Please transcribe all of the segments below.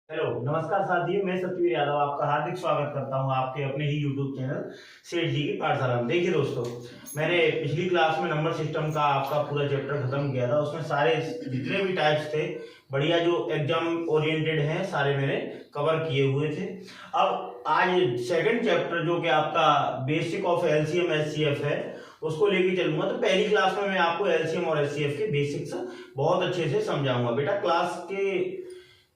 Hello नमस्कार साथियों, मैं सत्यवीर यादव आपका हार्दिक स्वागत करता हूं आपके अपने ही यूट्यूब चैनल सेठ जी की पाठशाला में। देखिए दोस्तों, मैंने पिछली क्लास में नंबर सिस्टम का आपका पूरा चैप्टर खत्म किया था। उसमें सारे जितने भी टाइप्स थे बढ़िया जो एग्जाम ओरिएंटेड हैं सारे मैंने कवर किए हुए थे। अब आज सेकंड चैप्टर जो कि आपका बेसिक ऑफ एलसीएम एचसीएफ है उसको लेके चलूंगा। तो पहली क्लास में मैं आपको एलसीएम और एचसीएफ के बेसिक्स बहुत अच्छे से समझाऊंगा। बेटा क्लास के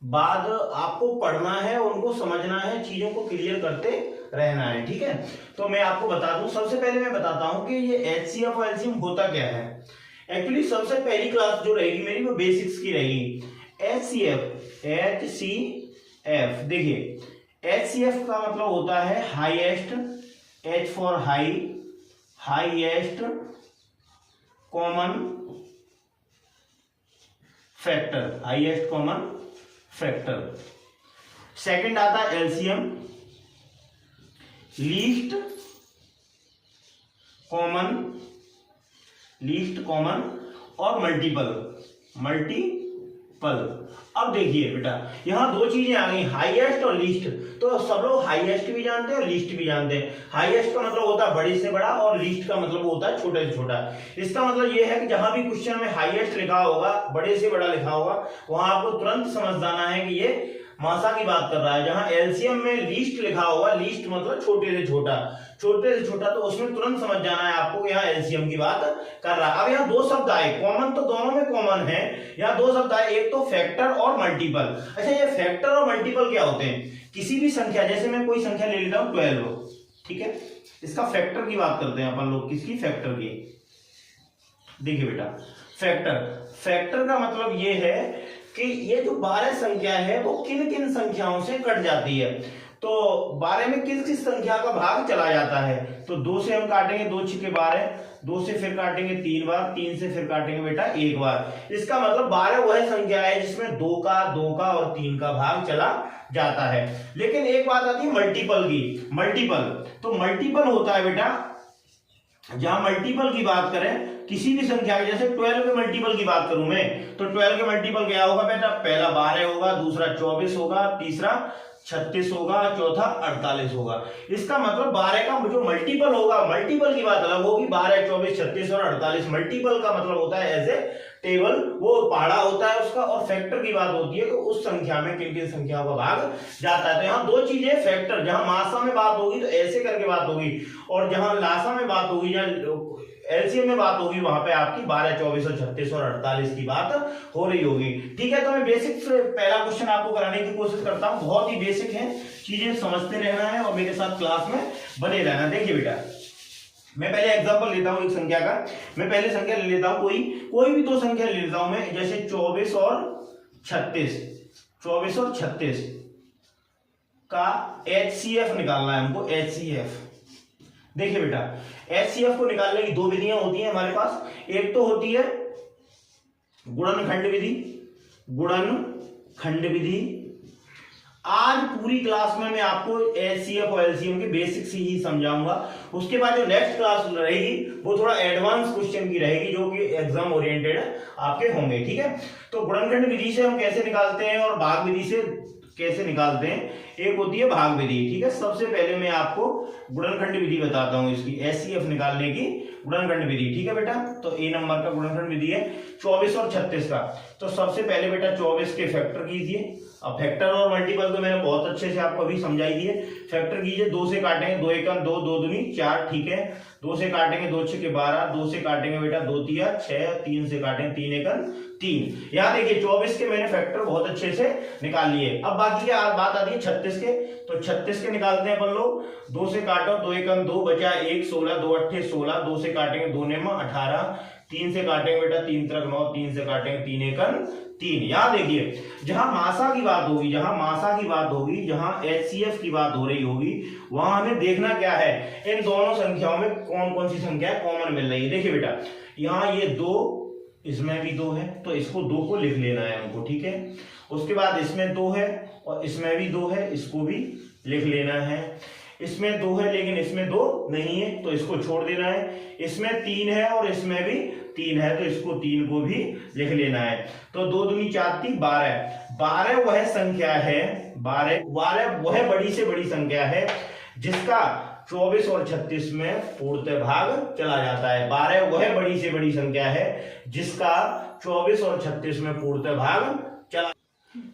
बाद आपको पढ़ना है, उनको समझना है, चीजों को क्लियर करते रहना है, ठीक है। तो मैं आपको बता दूं, सबसे पहले मैं बताता हूं कि ये एचसीएफ और एलसीएम होता क्या है। एक्चुअली सबसे पहली क्लास जो रहेगी मेरी वो बेसिक्स की रहेगी। एचसीएफ देखिए, एचसीएफ का मतलब होता है highest, H for high, highest common factor, highest common factor. Second आता है एलसीएम, लीस्ट कॉमन और मल्टीपल। अब देखिए बेटा, यहां दो चीजें आ गई, हाईएस्ट और लीस्ट। तो सब लोग हाईएस्ट भी जानते हैं और लीस्ट भी जानते हैं। हाईएस्ट का मतलब होता है बड़े से बड़ा और लीस्ट का मतलब होता है छोटे से छोटा। इसका मतलब यह है कि जहां भी क्वेश्चन में हाईएस्ट लिखा होगा, बड़े से बड़ा लिखा होगा, वहां आपको तुरंत समझ जाना है कि ये मासा की बात कर रहा है। जहां एलसीएम में लीस्ट लिखा होगा, लीस्ट मतलब छोटे से छोटा, तो उसमें तुरंत समझ जाना है आपको यहाँ एलसीएम की बात कर रहा है। अब यहाँ दो शब्द आए, कॉमन तो दोनों में कॉमन है। यहाँ दो शब्द आए, एक तो फैक्टर और मल्टीपल। अच्छा, ये फैक्टर और मल्टीपल क्या होते हैं? किसी भी संख्या, जैसे मैं कोई संख्या ले लेता हूं 12, ठीक है, इसका फैक्टर की बात करते हैं अपन लोग। किसकी? फैक्टर की। देखिए बेटा, फैक्टर का मतलब ये है कि ये जो 12 संख्या है वो किन किन संख्याओं से कट जाती है। तो 12 में किस किस संख्या का भाग चला जाता है। तो 2 से हम काटेंगे, 2 छिके 12, 2 से फिर काटेंगे 3 बार, 3 से फिर काटेंगे बेटा 1 बार। इसका मतलब 12 वह संख्या है जिसमें 2 का और 3 का भाग चला जाता है। लेकिन एक बात आती है मल्टीपल की। तो मल्टीपल होता है बेटा, जहां मल्टीपल की बात करें किसी भी संख्या की, जैसे 12 के मल्टीपल की बात करूं मैं, तो 12 के मल्टीपल क्या होगा बेटा? पहला 12 होगा, दूसरा 24 होगा, तीसरा 36 होगा, चौथा 48 होगा। इसका मतलब 12 का जो मल्टीपल होगा, मल्टीपल की बात अलग होगी, 12, 24, 36 और 48। मल्टीपल का मतलब होता है एज ए टेबल, वो पहाड़ा होता है उसका। और फैक्टर की बात होती है कि उस संख्या में किन किन संख्याओं का भाग जाता है। तो यहाँ दो चीजें, फैक्टर जहां मासा में बात होगी तो ऐसे करके बात होगी, और जहां लासा में बात होगी, जहां एलसीएम में बात होगी, वहां पे आपकी 12, 24 और 36 और 48 की बात हो रही होगी, ठीक है। तो मैं बेसिक से पहला क्वेश्चन आपको कराने की कोशिश करता हूं। बहुत ही बेसिक है, चीजें समझते रहना है और मेरे साथ क्लास में बने रहना। देखिए बेटा, मैं पहले एग्जांपल लेता हूं एक संख्या का। मैं पहले संख्या ले लेता हूं, कोई भी दो संख्या ले लेता हूं मैं, जैसे 24 और 36 का एचसीएफ निकालना है हमको। एचसीएफ देखिए बेटा, एचसीएफ को निकालने की दो विधियां होती हैं हमारे पास। एक तो होती है गुणनखंड विधि। आज पूरी क्लास में मैं आपको एचसीएफ और एलसीएम के बेसिक्स ही समझाऊंगा। उसके बाद जो नेक्स्ट क्लास रहेगी वो थोड़ा एडवांस क्वेश्चन की रहेगी, जो कि एग्जाम ओरिएंटेड आपके होंगे, ठीक है। तो गुणनखंड विधि से हम कैसे निकालते हैं और भाग विधि से कैसे निकालते हैं, एक होती है भाग विधि, ठीक है। सबसे पहले मैं आपको गुणनखंड विधि बताता हूं, इसकी एचसीएफ निकालने की गुणनखंड विधि, ठीक है बेटा। तो ए नंबर का गुणनखंड विधि है 24 और 36 का। तो सबसे पहले बेटा 24 के फैक्टर कीजिए। अब फैक्टर और मल्टीपल तो मैंने बहुत अच्छे से आपको अभी समझाई दिए। फैक्टर कीजिए, 2 से काटेंगे 2 एकम 2, 2 दूनी 4, ठीक है। 2 से काटेंगे 2 छके 12, 2 से काटेंगे बेटा 2 तिया 6, 3 से काटेंगे 3 एकम 3। यहाँ देखिए 24 के मैंने फैक्टर बहुत अच्छे से निकाल लिए। अब बाकी की बात आती है 36 के। तो 36 के निकालते हैं अपन लोग। 2 से काटो 2 एकम 2, बचा 1, 16, 2 अट्ठे 16, 2 से काटेंगे 2 नेम 18, 3 से काटेंगे बेटा 3 तरक 9, 3 से काटेंगे 3 एकम 3। यहाँ देखिए, जहां मासा की बात होगी, जहां एचसीएफ की बात हो रही होगी, वहां हमें देखना क्या है, इन दोनों संख्याओं में कौन कौन सी संख्या कॉमन मिल रही है। देखिए बेटा, यहाँ ये 2, इसमें भी 2 है, तो इसको 2 को लिख लेना है हमको, ठीक है। उसके बाद इसमें 2 है और इसमें भी 2 है, इसको भी लिख लेना है। इसमें 2 है लेकिन इसमें 2 नहीं है, तो इसको छोड़ देना है। इसमें 3 है और इसमें भी 3 है, तो इसको 3 को भी लिख लेना है। तो 2 दूनी 4 3 12, 12 वह संख्या है, 12 वह बड़ी से बड़ी संख्या है जिसका 24 और 36 में पूर्णतः भाग चला जाता है। 12 वह बड़ी से बड़ी संख्या है जिसका 24 और 36 में पूर्णतः भाग चला।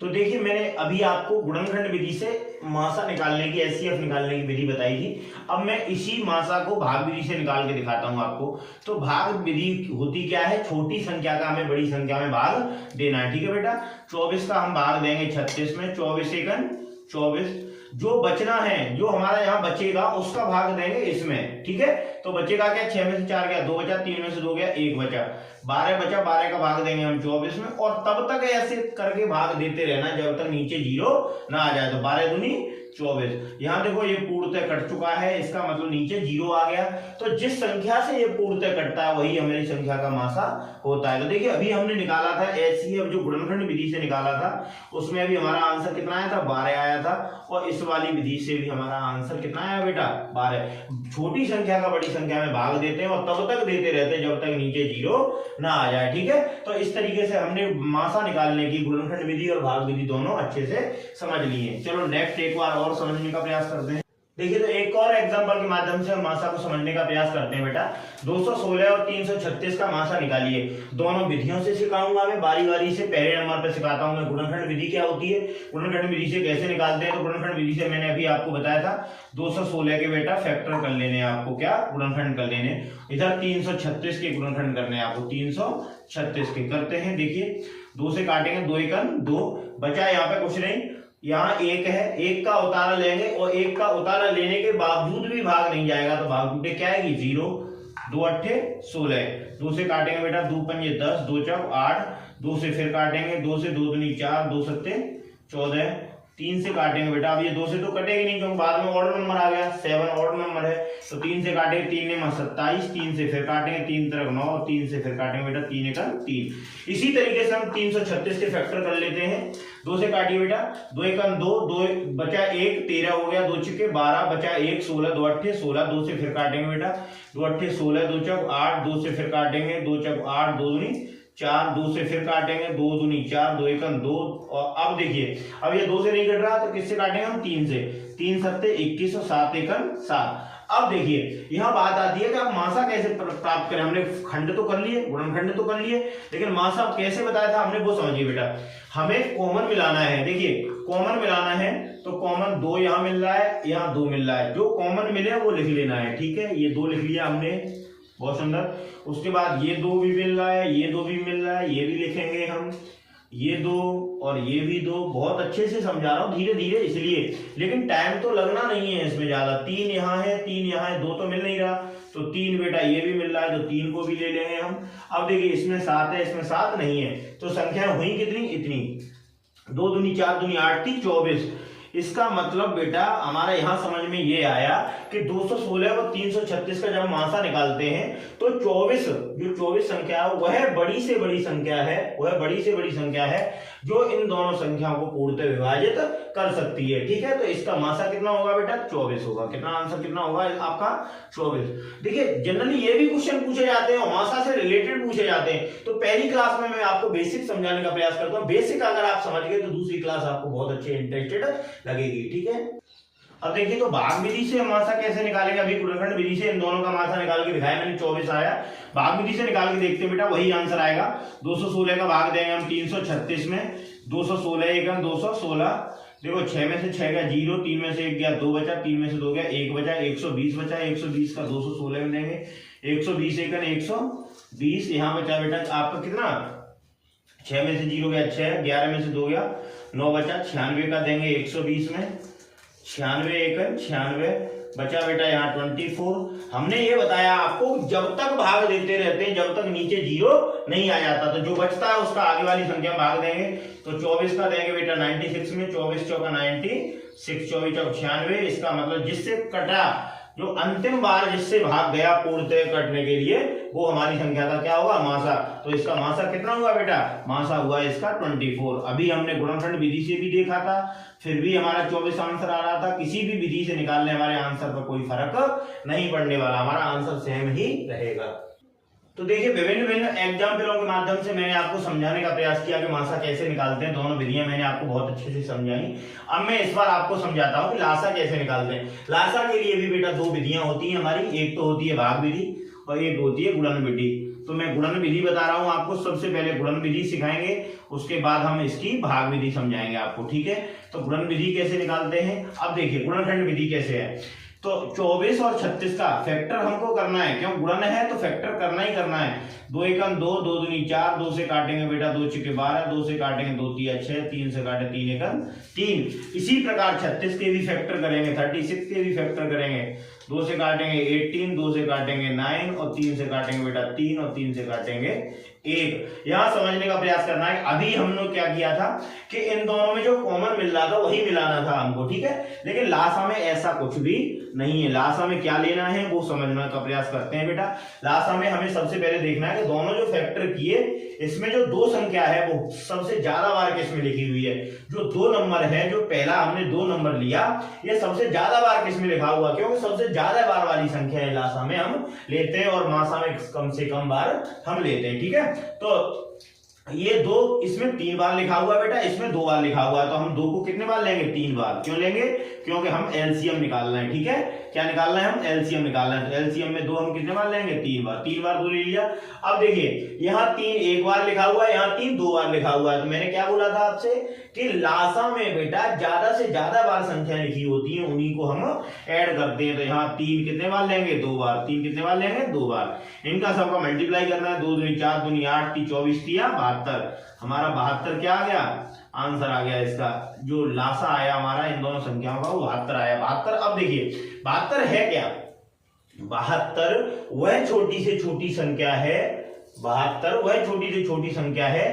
तो देखिए मैंने अभी आपको गुणनखंड विधि से मासा निकालने की, एचसीएफ निकालने की विधि बताई थी। अब मैं इसी मासा को भाग विधि से निकाल के दिखाता हूं आपको। तो भाग विधि होती क्या है, छोटी संख्या का हमें बड़ी संख्या में भाग देना है। ठीक है बेटा, 24 का हम भाग देंगे 36 में, 24 एकन 24। जो बचना है, जो हमारा यहाँ बचेगा उसका भाग देंगे इसमें। ठीक है, तो बचेगा क्या, 6 में से 4 गया, 2 बचा, 3 में से 2 गया, 1 बचा, 12 बचा, 12 का भाग देंगे हम 24 में। और तब तक ऐसे करके भाग देते रहना जब तक नीचे 0 ना आ जाए। तो 12 दूनी 24। यहाँ देखो ये पूर्णतः कट चुका है, इसका मतलब नीचे 0 आ गया। तो जिस संख्या से ये पूर्णतः कटता है वही हमारी संख्या का मासा होता है। तो देखिए अभी हमने निकाला था एचसीएफ, जो गुणनखंड विधि से निकाला था, उसमें अभी हमारा आंसर कितना आया था, 12 आया था। और इस वाली विधि से भी हमारा आंसर कितना आया बेटा, 12। छोटी संख्या का बड़ी संख्या में भाग देते हैं और तब तक देते रहते हैं जब तक नीचे 0 ना आ जाए। ठीक है, तो इस तरीके से हमने मासा निकालने की गुणनखंड विधि और भाग विधि दोनों अच्छे से समझ लिए। चलो नेक्स्ट एक बार और समझने का प्रयास करते हैं। देखिए तो एक और एग्जांपल के माध्यम से हम मासा को समझने का प्रयास करते हैं बेटा। 216 और 336 का मासा निकालिए। दोनों विधियों से सिखाऊंगा मैं बारी बारी से। पहले नंबर पे सिखाता हूं मैं गुणनखंड विधि क्या होती है, गुणनखंड विधि से कैसे निकालते हैं। तो गुणनखंड विधि से मैंने अभी आपको बताया था 216 के बेटा फैक्टर कर लेने, आपको क्या गुणनखंड कर लेने। इधर 336 के गुणनखंड करने आपको, 336 के करते हैं। देखिए 2 से काटेंगे, 2 एकम 2 बचा, यहाँ पे कुछ नहीं, यहाँ 1 है, 1 का उतारा लेंगे और 1 का उतारा लेने के बावजूद भी भाग नहीं जाएगा तो भाग टूटे क्या आएगी, 0। 2 अट्ठे 16, 2 से काटेंगे बेटा, 2 पंजे 10, 2 चौक 8, 2 से फिर काटेंगे, 2 से 2 दूनी 4, 2 सत्ते 14, 3 से काटेंगे बेटा। अब ये 2 से तो कटेगी नहीं क्योंकि बाद में ऑड नंबर आ गया, 7 ऑड नंबर है। तो 3 से काटेंगे, 3 ने 27, 3 से फिर काटेंगे, 3 तरफ 9 और 3 से फिर काटेंगे बेटा, 3 एकम 3। इसी तरीके से हम 336 के फैक्टर कर लेते हैं। 2 से काटिए बेटा, 2 एकम 2, 2 बचा 1, 13 हो गया, 2 छिके 12 बचा 1, 16, 2 अट्ठे 16, 2 से फिर काटेंगे बेटा, 2 अट्ठे 16, 2 चौक 8, 2 से फिर काटेंगे, 2 चौक 8, 2 दूनी 4, 2 से फिर काटेंगे, 2 दूनी 4, 2 एकम 2। और अब देखिए अब ये 2 से नहीं कट रहा तो किससे काटेंगे हम, 3 से, 3 सत्ते 21 और 7 एकम 7। अब देखिए यहां बात आती है कि आप मासा कैसे प्राप्त करें। हमने खंड तो कर लिए, गुणनखंड तो कर लिए, लेकिन मासा कैसे बताया था हमने वो समझिए बेटा। हमें कॉमन मिलाना है। देखिए कॉमन मिलाना है तो कॉमन 2 यहां मिल रहा है, यहां 2 मिल रहा है, जो कॉमन मिले वो लिख लेना है। ठीक है, ये 2 लिख लिया हमने, बहुत सुंदर। उसके बाद ये 2 भी मिल रहा है, ये 2 भी मिल रहा है, ये भी लिखेंगे हम, ये 2 और ये भी 2। बहुत अच्छे से समझा रहा हूं धीरे धीरे इसलिए, लेकिन टाइम तो लगना नहीं है इसमें ज्यादा। 3 यहाँ है, 3 यहाँ है, 2 तो मिल नहीं रहा, तो 3 बेटा ये भी मिल रहा है तो 3 को भी ले लेंगे हम। अब देखिए इसमें 7 है, इसमें 7 नहीं है, तो संख्या हुई कितनी, इतनी। 2 दूनी 4 दूनी 8 थी 24। इसका मतलब बेटा हमारा यहां समझ में ये आया कि 216 और 336 का जब मासा निकालते हैं तो 24, जो 24 संख्या है वह बड़ी से बड़ी संख्या है, वह बड़ी से बड़ी संख्या है जो इन दोनों संख्याओं को पूर्णतः विभाजित कर सकती है। ठीक है, तो इसका मासा कितना होगा बेटा, 24 होगा। कितना आंसर कितना होगा आपका, 24। देखिए जनरली ये भी क्वेश्चन पूछे जाते हैं और मासा से रिलेटेड पूछे जाते हैं, तो पहली क्लास में मैं आपको बेसिक समझाने का प्रयास करता हूं। बेसिक अगर आप समझ गए तो दूसरी क्लास आपको बहुत अच्छे इंटरेस्टेड लगेगी। ठीक है, अब देखिए तो भाग विधि से मासा कैसे निकालेंगे। अभी गुणनखंड विधि से इन दोनों का मासा निकाल के दिखाया मैंने, 24 आया। भाग विधि से निकाल के देखते हैं बेटा, वही आंसर आएगा। 216 का भाग देंगे हम 336 में, 216 एकम 216। देखो 6 में से 6 गया 0, 3 में से 1 गया 2 बचा, 3 में से 2 गया 1 बचा, 120 बचा। 120 का 216 में देंगे, 120 एकम 120। यहाँ बचा बेटा आपका कितना, 6 में से 0 गया 6, 11 में से 2 गया 9 बचा, 96 का देंगे 120 में, 96 एकम 96 बचा बेटा यहाँ 24। हमने ये बताया आपको जब तक भाग देते रहते हैं जब तक नीचे 0 नहीं आ जाता, तो जो बचता है उसका आगे वाली संख्या में भाग देंगे। तो 24 का देंगे बेटा 96 में, 24 चौका 96, 24 चौक 96। इसका मतलब जिससे कटा, जो अंतिम बार जिससे भाग गया पूर्णतः कटने के लिए, वो हमारी संख्या का क्या होगा, मासा। तो इसका मासा कितना हुआ बेटा, मासा हुआ इसका 24। अभी हमने गुणनखंड विधि से भी देखा था, फिर भी हमारा 24 आंसर आ रहा था। किसी भी विधि से निकालने हमारे आंसर पर कोई फर्क नहीं पड़ने वाला, हमारा आंसर सेम ही रहेगा। तो देखिए विभिन्न विभिन्न एग्जाम्पलों के माध्यम से मैंने आपको समझाने का प्रयास किया कि मासा कैसे निकालते हैं। दोनों विधियां मैंने आपको बहुत अच्छे से समझाई। अब मैं इस बार आपको समझाता हूं कि लासा कैसे निकालते हैं। लासा के लिए भी बेटा दो विधियां होती हैं हमारी, एक तो होती है भाग विधि और एक होती है गुणन विधि। तो मैं गुणन विधि बता रहा हूं आपको, सबसे पहले गुणन विधि सिखाएंगे, उसके बाद हम इसकी भाग विधि समझाएंगे आपको, ठीक है। तो गुणन विधि कैसे निकालते हैं, अब देखिए गुणनखंड विधि कैसे है। तो 24 और 36 का फैक्टर हमको करना है, क्यों गुणन है तो फैक्टर करना ही करना है। 2 एकम 2, 2 दूनी 4, 2 से काटेंगे बेटा 2 छिके 12, 2 से काटेंगे 2 तिया 6, 3 से काटे 3 एकम 3। इसी प्रकार 36 के भी फैक्टर करेंगे, 36 के भी फैक्टर करेंगे। 2 से काटेंगे 18, 2 से काटेंगे 9 और 3 से काटेंगे बेटा 3 और 3 से काटेंगे 1। यहां समझने का प्रयास करना है। अभी हम लोग क्या किया था कि इन दोनों में जो कॉमन मिल रहा था वही मिलाना था हमको, ठीक है। लेकिन लासा में ऐसा कुछ भी नहीं है। लासा में क्या लेना है वो समझने का प्रयास करते हैं बेटा। लासा में हमें सबसे पहले देखना है कि दोनों जो फैक्टर किए इसमें जो दो संख्या है वो सबसे ज्यादा बार किसमें लिखी हुई है। जो 2 नंबर है, जो पहला हमने 2 नंबर लिया, ये सबसे ज्यादा बार किसमें लिखा हुआ, क्योंकि सबसे ज्यादा बार वाली संख्या है लासा में हम लेते हैं और मासा में कम से कम बार हम लेते हैं, ठीक है। तो ये 2 इसमें 3 बार लिखा हुआ है बेटा, इसमें 2 बार लिखा हुआ है। तो हम 2 को कितने बार लेंगे, 3 बार। क्यों लेंगे, क्योंकि हम एलसीएम निकालना है, ठीक है। क्या निकालना है, हम एलसीएम निकालना है। तो एलसीएम में 2 हम कितने बार लेंगे, 3 बार। 3 बार 2 ले लिया। अब देखिए यहाँ 3 1 बार लिखा हुआ है, यहाँ 3 2 बार लिखा हुआ है। तो मैंने क्या बोला था आपसे कि लासा में बेटा ज्यादा से ज्यादा बार संख्या लिखी होती है, उन्हीं को हम ऐड करते हैं। तो यहाँ 3 कितने बार लेंगे, 2 बार। 3 कितने बार लेंगे, 2 बार। इनका सबका मल्टीप्लाई करना है। 2 दूनी 4, दूनी 8, 3 24 तिया 72। हमारा 72 क्या आ गया, आंसर आ गया इसका। जो लासा आया हमारा इन दोनों संख्याओं का वो 72 आया। 72, अब देखिए 72 है क्या, 72 वह छोटी से छोटी संख्या है, 72 वह छोटी से छोटी संख्या है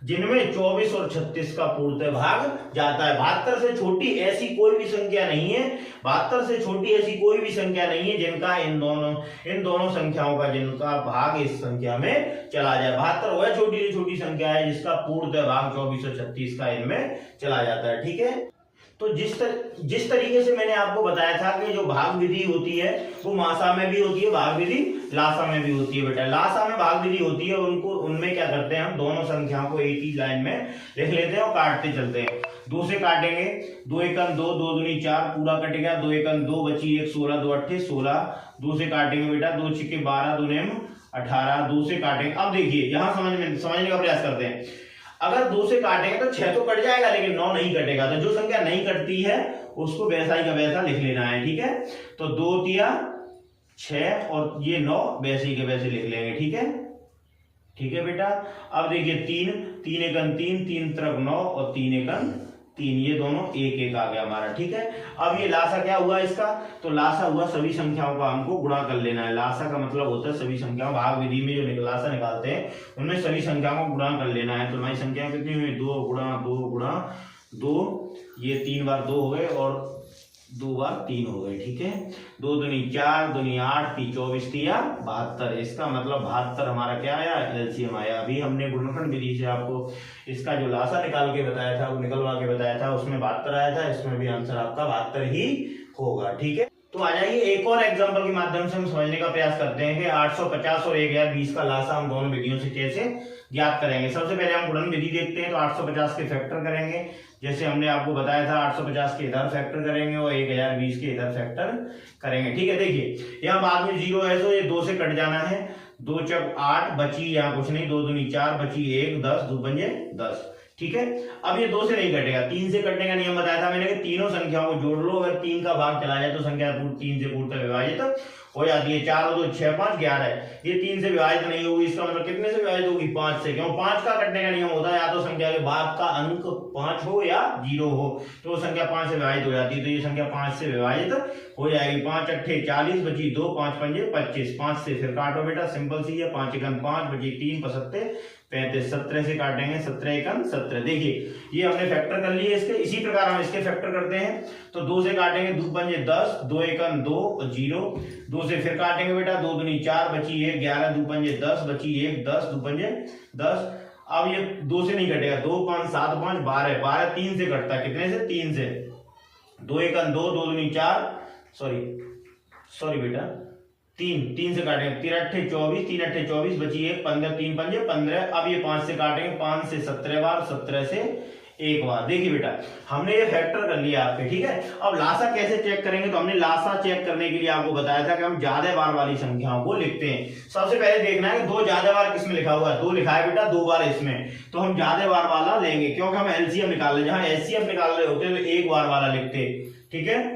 जिनमें 24 और 36 का पूर्णतः भाग जाता है। 72 से छोटी ऐसी कोई भी संख्या नहीं है, 72 से छोटी ऐसी कोई भी संख्या नहीं है जिनका इन दोनों संख्याओं का जिनका भाग इस संख्या में चला जाए। 72 वह छोटी से छोटी संख्या है जिसका पूर्णतः भाग 24 और 36 का इनमें चला जाता है, ठीक है। तो जिस तरीके से मैंने आपको बताया था कि जो भाग विधि होती है वो मासा में भी होती है, भाग विधि लासा में भी होती है बेटा। लासा में भाग विधि होती है, उनमें क्या करते हैं हम दोनों संख्याओं को एक ही लाइन में लिख लेते हैं और काटते चलते हैं। 2 से काटेंगे 2 एकम 2, 2 दूनी 4 पूरा कटेगा। 2 एकम 2 बची 1, 16 2 अट्ठे 16। 2 से काटेंगे बेटा 2 छिके 12, 2 नेम 18। 2 से काटेंगे, अब देखिए यहाँ समझने का प्रयास करते हैं। अगर 2 से काटेंगे तो 6 तो कट जाएगा लेकिन 9 नहीं कटेगा। तो जो संख्या नहीं कटती है उसको वैसा ही का वैसा लिख लेना है, ठीक है। तो 2 तिया 6 और ये 9 वैसे ही के वैसे लिख लेंगे, ठीक है, ठीक है बेटा। अब देखिए 3 एकम 3, 3 तरफ 9 और 3 एकम 3, ये दोनों 1 1 आ गया हमारा, ठीक है। अब ये लासा क्या हुआ इसका, तो लासा हुआ सभी संख्याओं का हमको गुणा कर लेना है। लासा का मतलब होता है सभी संख्याओं, भाग विधि में जो लासा निकालते हैं उनमें सभी संख्याओं को गुणा कर लेना है। तो हमारी संख्या कितनी हुई, 2 गुणा 2 गुणा 2, ये 3 बार 2 हो गए और 2 बार 3 हो गए, ठीक है। 2 दूनी 4, दूनी 8, 3 24 तिया 72। इसका मतलब 72 हमारा क्या आया, एलसीएम आया। अभी हमने गुणनखंड विधि से आपको इसका जो लासा निकाल के बताया था, वो निकलवा के बताया था, उसमें 72 आया था। इसमें भी आंसर आपका 72 ही होगा, ठीक है। तो आ जाइए एक और एग्जांपल के माध्यम से हम समझने का प्रयास करते हैं कि 850 और 1020 का लासा हम दोनों विधियों से कैसे ज्ञात करेंगे। सबसे पहले हम गुणन विधि देखते हैं। तो 850 के फैक्टर करेंगे, जैसे हमने आपको बताया था 850 के इधर फैक्टर करेंगे और 1020 के इधर फैक्टर करेंगे, ठीक है। देखिए यहाँ बाद में 0 है तो ये 2 से कट जाना है। 2 चक 8 बची, यहाँ कुछ नहीं, 2 दूनी 4 बची 1, 10 2 पंजे 10, ठीक है। अब ये 2 से नहीं कटेगा, 3 से कटने का नियम बताया था मैंने कि तीनों संख्याओं को जोड़ लो, अगर 3 का भाग चला जाए तो संख्या 3 से पूर्णतः विभाजित हो जाती है। 4 और 2 6 5 11, ये 3 से विभाजित नहीं होगी, इसका मतलब कितने से विभाजित होगी, 5 से। क्यों, 5 का कटने का नियम होता है या तो संख्या के भाग का अंक 5 हो या 0 हो, तो संख्या 5 से विभाजित हो जाती है। तो ये संख्या 5 से विभाजित हो जाएगी। 5 अट्ठे 40 बची 2, 5 पंजे 25। 5 से फिर काटो बेटा, सिंपल सी है। 5 एकम 5 बची 3 पचहत्ते 35। 17 से काटेंगे 17 एकम 17। देखिए ये हमने फैक्टर कर लिए इसके। इसी प्रकार हम इसके फैक्टर करते हैं। तो 2 से काटेंगे 2 पंजे 10, 2 एकम 2 और 0। 2 से फिर काटेंगे बेटा, 2 दूनी 4 बची 1, 11 2 पंजे 10 बची 1, 10 2 पंजे 10। अब ये 2 से नहीं कटेगा, 2 5 7 5 12, 12 3 से कटता है, कितने से, 3 से। 2 एकम 2, 2 दूनी 4, सॉरी बेटा तीन से काटेंगे, 3 अट्ठे 24, 3 अट्ठे 24, बची 1, 15, 3 पंजे 15। अब ये 5 से काटेंगे, 5 से 17 बार, 17 से एक बार। देखिए बेटा हमने ये फैक्टर कर लिया आपके, ठीक है। अब लासा कैसे चेक करेंगे, तो हमने लासा चेक करने के लिए आपको बताया था कि हम ज्यादा बार वाली संख्याओं को लिखते हैं। सबसे पहले देखना है कि 2 ज्यादा बार किसमें लिखा हुआ है, 2 लिखा है बेटा, 2 बार इसमें, तो हम ज्यादा बार वाला लेंगे, क्योंकि हम एलसीएम निकाल रहे, जहां एचसीएफ निकाल रहे होते तो 1 बार वाला लिखते, ठीक है।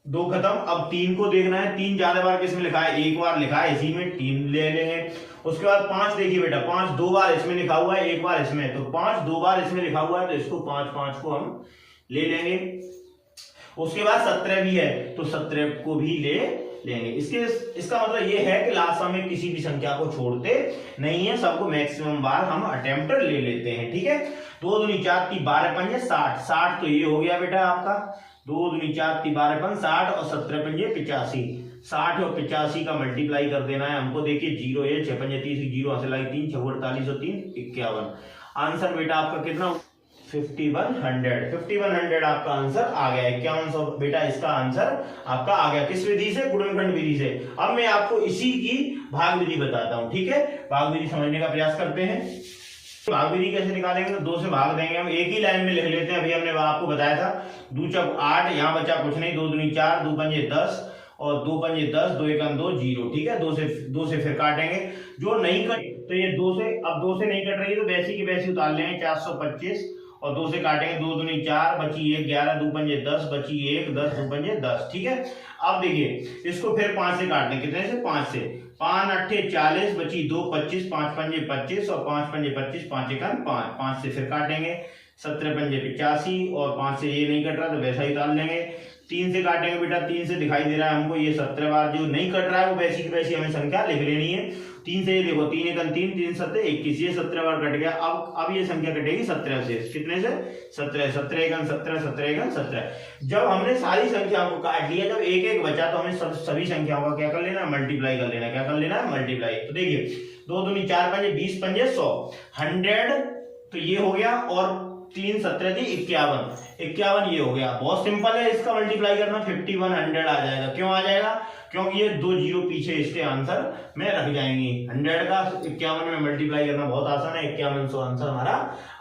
2 खत्म। अब 3 को देखना है, 3 ज्यादा बार किसमें लिखा है, 1 बार लिखा है, इसी में 3 ले लेंगे। उसके बाद 5 देखिए बेटा, 5 2 बार इसमें लिखा हुआ है, 1 बार इसमें, तो 5 2 बार इसमें लिखा हुआ है, तो इसको 5 को हम ले लेंगे। उसके बाद 17 भी है, तो 17 को भी ले लेंगे। इसका मतलब ये है कि लासा में किसी भी संख्या को छोड़ते नहीं है, सबको मैक्सिमम बार हम अटेम्प्ट ले लेते हैं, ठीक है। 2 दूनी 4 3 12 पंजे 60, 60 तो ये हो गया बेटा आपका, 2 दूनी 4 3 12 पंजे 60 और 17 पंजे 85, 60 और 85 का मल्टीप्लाई कर देना है हमको। देखिए 0 है, 6 पंजे 30, 0 हासिल आई 3, 6 48 और 3 51। आंसर बेटा आपका कितना, 5100 आपका आंसर आ गया। 5100 बेटा इसका आंसर आपका आ गया। किस विधि से, गुणनखंड विधि से। अब मैं आपको इसी की भाग विधि बताता हूं, ठीक है। भाग विधि समझने का प्रयास करते हैं। भाग विधि कैसे निकालेंगे, तो 2 से भाग देंगे हम, एक ही लाइन में लिख लेते हैं। अभी हमने आपको बताया था 2 चौक 8, यहाँ बचा कुछ नहीं, 2 दूनी 4, 2 पंजे 10 और 2 पंजे 10, 2 एकम 2 0, ठीक है। 2 से फिर काटेंगे, जो नहीं कटे तो ये 2 से, अब 2 से नहीं कट रही है तो वैसी की वैसी उतार लेंगे, 425 और 2 से काटेंगे, 2 दूनी 4, बची 1 11, 2 पंजे 10, बची 1 10, 2 पंजे 10, ठीक है। अब देखिए इसको फिर 5 से काटने, कितने से, 5 से, 5 अट्ठे 40, बची 2 25, 5 पंजे 25 और 5 पंजे 25, 5 एकम 5, 5 से फिर काटेंगे, 17 पंजे 85 और 5 से ये नहीं कट रहा तो वैसा ही उतार लेंगे। 3 से काटेंगे बेटा, 3 से दिखाई दे रहा है हमको ये 17 बार, जो नहीं कट रहा है वो वैसी की वैसी हमें संख्या लिख लेनी है। 3 से ये देखो, 3 एकम 3, 3 7 21, ये 17 बार कट गया। अब ये संख्या कटेगी 17 से, कितने से, 17, 17 एकम 17, 17 एकम 17। जब हमने सारी संख्याओं को काट लिया, जब एक एक बचा तो हमें सभी संख्याओं का क्या कर लेना, मल्टीप्लाई कर लेना। क्या कर लेना, मल्टीप्लाई। तो देखिए 2 दूनी 4 पंजे 20 पंजे 100, 100 तो ये हो गया, और 3 17 थी 51 ये हो गया। बहुत सिंपल है इसका मल्टीप्लाई करना, 5100 आ जाएगा। क्यों आ जाएगा, क्योंकि ये 2 जीरो पीछे इसके आंसर में रख जाएंगी। 100 का 51 में मल्टीप्लाई करना बहुत आसान है, 5100 आंसर हमारा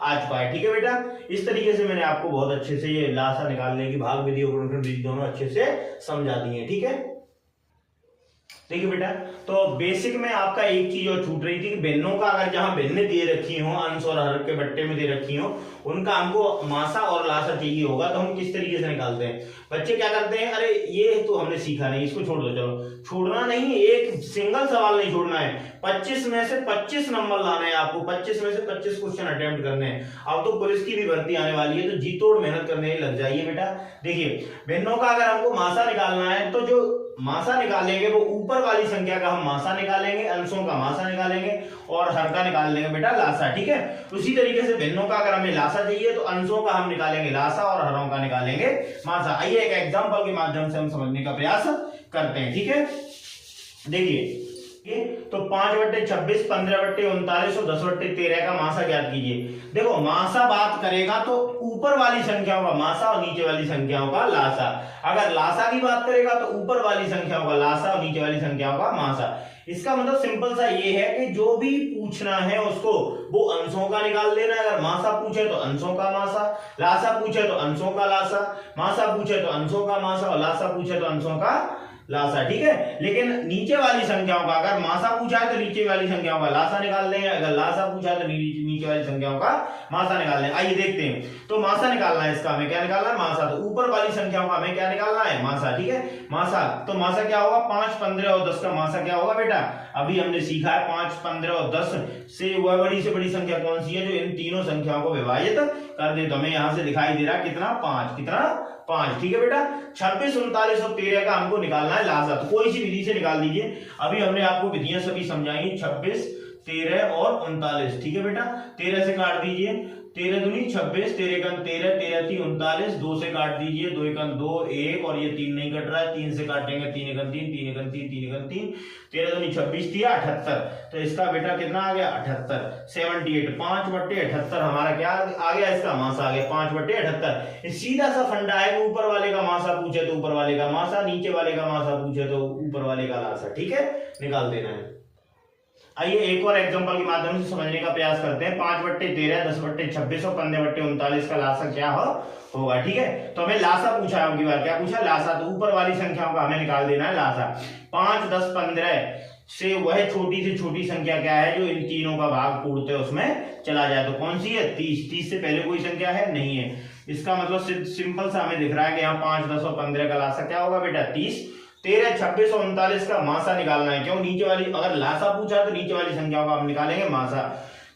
आ चुका है, ठीक है बेटा। इस तरीके से मैंने आपको बहुत अच्छे से ये लासा निकालने की भाग विधि और गुणनखंड विधि दोनों अच्छे से समझा दी है, ठीक है। देखिए बेटा, तो बेसिक में आपका एक चीज और छूट रही थी कि भिन्नों का अगर जहां भिन्न दे रखी हो, अंश और हर के बट्टे में दे रखी हो, उनका हमको मासा और लासा चाहिए होगा, तो हम किस तरीके से निकालते हैं। बच्चे क्या करते हैं, अरे ये तो हमने सीखा नहीं, इसको छोड़ दो। चलो छोड़ना नहीं, एक सिंगल सवाल नहीं छोड़ना है, 25 में से 25 नंबर लाना है आपको, 25 में से 25 क्वेश्चन अटेम्प्ट करने हैं। अब तो पुलिस की भी भर्ती आने वाली है, तो जी तोड़ मेहनत करने लग जाइए बेटा। देखिए भिन्नों का अगर हमको मासा निकालना है, तो जो मासा निकालेंगे वो ऊपर वाली संख्या का हम मासा निकालेंगे, अंशों का मासा निकालेंगे और हर का निकाल लेंगे बेटा लासा, ठीक है। उसी तरीके से भिन्नों का अगर हमें लासा चाहिए तो अंशों का हम निकालेंगे लासा और हरों का निकालेंगे मासा। आइए एक एग्जांपल के माध्यम से हम समझने का प्रयास करते हैं, ठीक है। देखिए तो 5/26, 15/39 और 10/13 का मासा ज्ञात कीजिए। देखो मासा बात करेगा तो ऊपर वाली संख्याओं का मासा और नीचे वाली संख्याओं का लासा। अगर लासा की बात करेगा तो ऊपर वाली संख्याओं का लासा और नीचे वाली संख्याओं का मासा। इसका मतलब सिंपल सा ये है कि जो भी पूछना है उसको वो अंशों का निकाल देना है। अगर मासा पूछे तो अंशों का मासा, लासा पूछे तो अंशों का लासा, मासा पूछे तो अंशों का मासा और लासा पूछे तो अंशों का लासा, ठीक है। लेकिन नीचे वाली संख्याओं का अगर मासा पूछा है तो नीचे वाली संख्याओं का लासा निकाल देंगे, अगर लासा पूछा है तो नीचे वाली संख्याओं का मासा निकाल देंगे। आइए देखते हैं। तो मासा निकालना है, इसका हमें क्या निकालना है, मासा। तो ऊपर वाली संख्याओं का हमें क्या निकालना है, मासा, ठीक है। मासा, तो मासा क्या होगा, 5, 15 और 10 का मासा क्या होगा बेटा, अभी हमने सीखा है 5, 15 और 10 से वह बड़ी से बड़ी संख्या कौन सी है जो इन तीनों संख्याओं को विभाजित कर दे। तो हमें यहां से दिखाई दे रहा है कितना, 5, कितना 5, ठीक है बेटा। 26, 39 और 13 का हमको निकालना है लासा। तो कोई सी विधि से निकाल दीजिए। अभी हमने आपको विधियां सभी समझाई, 26, 13 और 39, ठीक है बेटा। 13 से काट दीजिए, 13 दूनी 26, 13 एकम 13, 13 ती 39, 2 से काट दीजिए, 2 एकम 2, 1 और ये 3 नहीं कट रहा है, 3 से काटेंगे, 3 एकम 3, 3 एकम 3, 3 एकम 3, 13 दूनी 26 थी 78, तो इसका बेटा कितना आ गया 78, 78, 5/78 हमारा क्या आ गया, इसका मासा आ गया 5/78। सीधा सा फंडा है कि ऊपर वाले का मासा पूछे तो ऊपर वाले का मासा, नीचे वाले का मासा पूछे तो ऊपर वाले का लासा, ठीक है, निकाल देना है। आइए एक और एग्जांपल के माध्यम से समझने का प्रयास करते हैं। 5/13, 10/26 और 15/39 का लासा क्या होगा, ठीक है। तो हमें लासा पूछा है, बार क्या पूछा, लासा, तो ऊपर वाली संख्याओं का हमें निकाल देना है लासा। 5, 10, 15 से वह छोटी से छोटी संख्या क्या है जो इन तीनों का भाग पूर्णतः उसमें चला जाए, तो कौन सी है, 30। 30 से पहले कोई संख्या है, नहीं है। इसका मतलब सिंपल सा हमें दिख रहा है कि यहाँ 5, 10 और 15 का लासा क्या होगा बेटा 30। 13, 26 और 39 का मासा निकालना है, क्यों, नीचे वाली अगर लासा पूछा तो नीचे वाली संख्याओं का हम निकालेंगे मासा।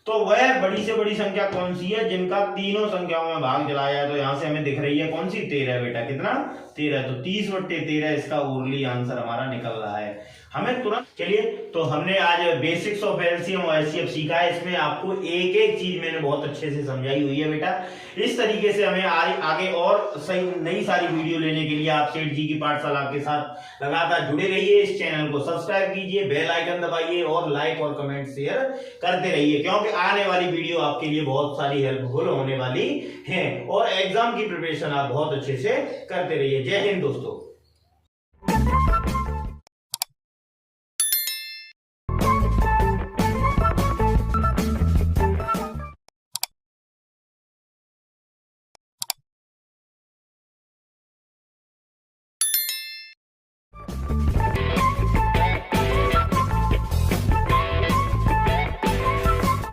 तो वह बड़ी से बड़ी संख्या कौन सी है जिनका तीनों संख्याओं में भाग चलाया है, तो यहां से हमें दिख रही है कौन सी, 13 बेटा, कितना 13, तो 30/13 इसका ओरली आंसर हमारा निकल रहा है हमें तुरंत। चलिए, तो हमने आज बेसिक्स ऑफ एलसीएम और एचसीएफ सीखा है। इसमें आपको एक एक चीज मैंने बहुत अच्छे से समझाई हुई है बेटा। इस तरीके से हमें आगे और सही नई सारी वीडियो लेने के लिए आप सेठ जी की पाठशाला के साथ लगातार जुड़े रहिए। इस चैनल को सब्सक्राइब कीजिए, बेल आइकन दबाइए और लाइक और कमेंट शेयर करते रहिए, क्योंकि आने वाली वीडियो आपके लिए बहुत सारी हेल्पफुल होने वाली है और एग्जाम की प्रिपरेशन आप बहुत अच्छे से करते रहिए। जय हिंद दोस्तों।